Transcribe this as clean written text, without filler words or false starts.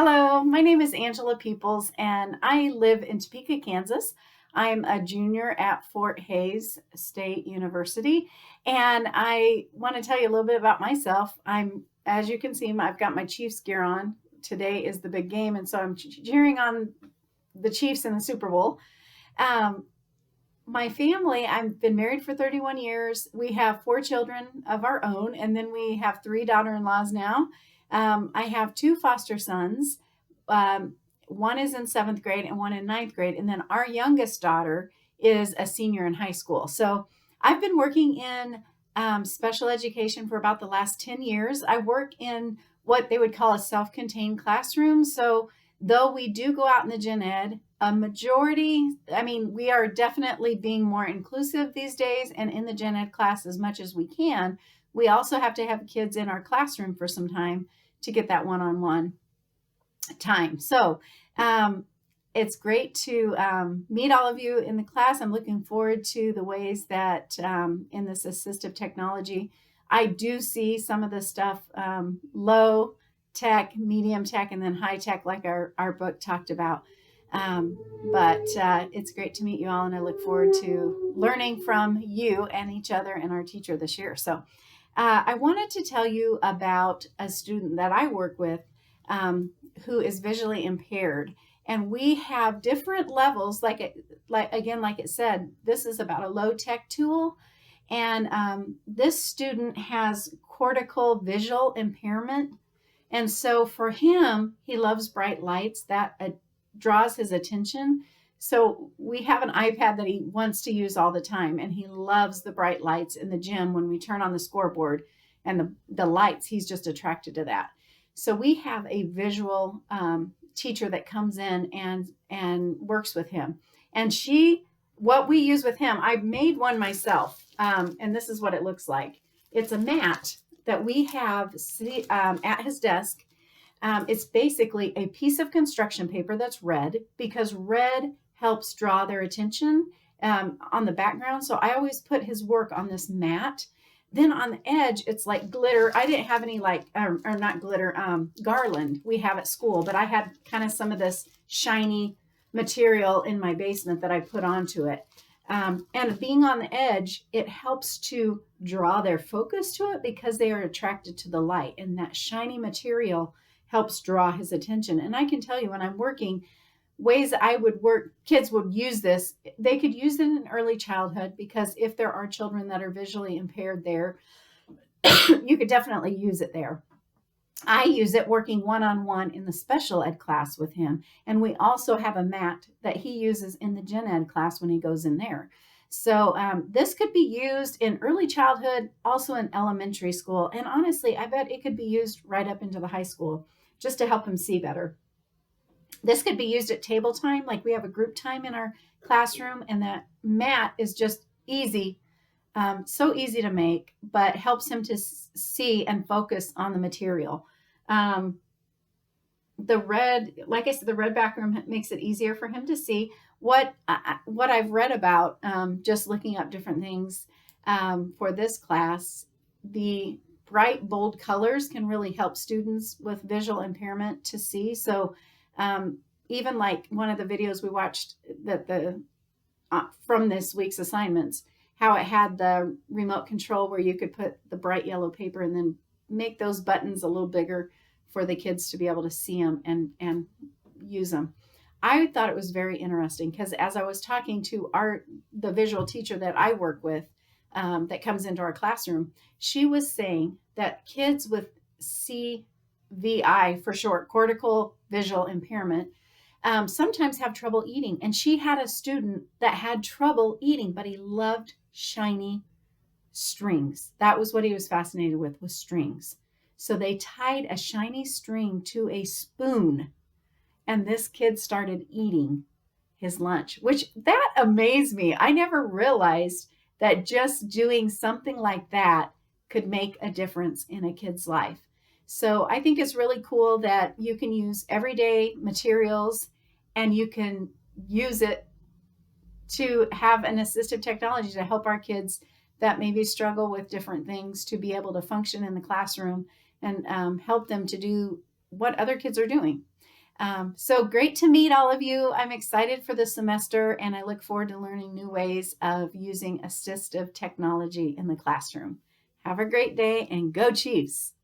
Hello, my name is Angela Peoples, and I live in Topeka, Kansas. I'm a junior at Fort Hays State University, and I want to tell you a little bit about myself. As you can see, I've got my Chiefs gear on. Today is the big game, and so I'm cheering on the Chiefs in the Super Bowl. Um, my family, I've been married for 31 years. We have four children of our own, and then we have three daughter-in-laws now. I have two foster sons. Um, One is in seventh grade and one in ninth grade. And then our youngest daughter is a senior in high school. So I've been working in special education for about the last 10 years. I work in what they would call a self-contained classroom. So though we do go out in the gen ed, a majority, we are definitely being more inclusive these days and in the gen ed class as much as we can. We also have to have kids in our classroom for some time to get that one-on-one time. So it's great to meet all of you in the class. I'm looking forward to the ways that in this assistive technology, I do see some of the stuff low tech, medium tech, and then high tech, like our book talked about. But it's great to meet you all, and I look forward to learning from you and each other and our teacher this year. So I wanted to tell you about a student that I work with who is visually impaired. And we have different levels, like it said, this is about a low tech tool. And this student has cortical visual impairment. And so for him, he loves bright lights that draws his attention. So we have an iPad that he wants to use all the time, and he loves the bright lights in the gym when we turn on the scoreboard and the lights. He's just attracted to that. So we have a visual teacher that comes in and works with him. And what we use with him, I made one myself, and this is what it looks like. It's a mat that we have at his desk. It's basically a piece of construction paper that's red, because red helps draw their attention on the background. So I always put his work on this mat. Then on the edge, it's like glitter. I didn't have any or not glitter, garland we have at school, but I had kind of some of this shiny material in my basement that I put onto it. And being on the edge, it helps to draw their focus to it because they are attracted to the light, and that shiny material helps draw his attention. And I can tell you, when I'm working, ways that I would work, kids would use this. They could use it in early childhood, because if there are children that are visually impaired there, you could definitely use it there. I use it working one-on-one in the special ed class with him. And we also have a mat that he uses in the gen ed class when he goes in there. So this could be used in early childhood, also in elementary school. And honestly, I bet it could be used right up into the high school just to help him see better. This could be used at table time, like we have a group time in our classroom, and that mat is just easy, so easy to make, but helps him to see and focus on the material. The red, like I said, the red background makes it easier for him to see. What I've read about, just looking up different things for this class, the bright, bold colors can really help students with visual impairment to see. So even like one of the videos we watched from this week's assignments, how it had the remote control where you could put the bright yellow paper and then make those buttons a little bigger for the kids to be able to see them and use them. I thought it was very interesting, because as I was talking to the visual teacher that I work with, that comes into our classroom, she was saying that kids with CVI, for short, cortical visual impairment, sometimes have trouble eating. And she had a student that had trouble eating, but he loved shiny strings. That was what he was fascinated with, was strings. So they tied a shiny string to a spoon, and this kid started eating his lunch, which that amazed me. I never realized that just doing something like that could make a difference in a kid's life. So I think it's really cool that you can use everyday materials and you can use it to have an assistive technology to help our kids that maybe struggle with different things to be able to function in the classroom and help them to do what other kids are doing. So great to meet all of you. I'm excited for the semester and I look forward to learning new ways of using assistive technology in the classroom. Have a great day and go Chiefs!